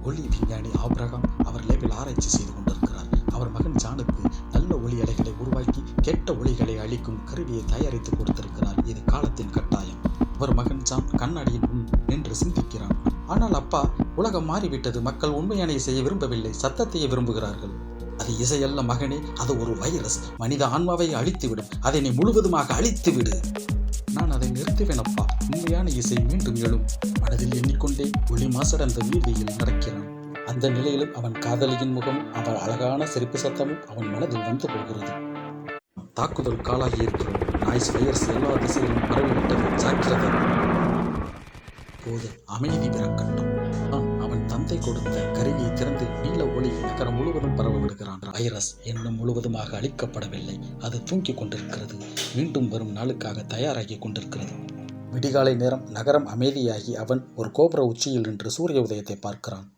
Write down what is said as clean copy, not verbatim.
ஒளி விஞ்ஞானி ஆபிரகாம் அவர் லேபில் ஆராய்ச்சி செய்து கொண்டிருக்கிறார். அவர் மகன் ஜானுக்கு நல்ல ஒளி அலைகளை உருவாக்கி கெட்ட ஒளிகளை அளிக்கும் கருவியை தயாரித்து கொடுத்திருக்கிறார். இது காலத்தின் கட்டாயம். அவர் மகன் ஜான் கண்ணாடியின் முன் நின்று சிந்திக்கிறான். ஆனால் அப்பா, உலகம் மாறிவிட்டது. மக்கள் உண்மையான இசையை விரும்பவில்லை, சத்தத்தையே விரும்புகிறார்கள். அது இசையல்ல மகனே, அது ஒரு வைரஸ். மனித ஆன்மாவை அழித்துவிடும். அதை நீ முழுவதுமாக அழித்து விடு. நான் அதை நிறுத்துவேன் அப்பா. உண்மையான இசை மீண்டும் எழும். மனதில் எண்ணிக்கொண்டே ஒளி மாசர் அந்த வீதியில் நடக்கிறான். அந்த நிலையிலும் அவன் காதலியின் முகம், அவள் அழகான சிரிப்பு சத்தமும் அவன் மனதில் வந்து போகிறது. தாக்குதல் காலாகி இருக்கிறோம். நாய்ஸ் வைரஸ் எல்லா திசையிலும் பரவிவிட்டது. ஜாக்கிரதை. போது அமைதி பிறக்கட்டும். அவன் தந்தை கொடுத்த கருவியை திறந்து நீல ஒளி நகரம் முழுவதும் பரவ விடுகிறான். வைரஸ் இன்னும் முழுவதுமாக அழிக்கப்படவில்லை. அது தூங்கிக் கொண்டிருக்கிறது. மீண்டும் வரும் நாளுக்காக தயாராகி கொண்டிருக்கிறது. விடிகாலை நேரம். நகரம் அமைதியாகி அவன் ஒரு கோபுர உச்சியில் நின்று சூரிய உதயத்தை பார்க்கிறான்.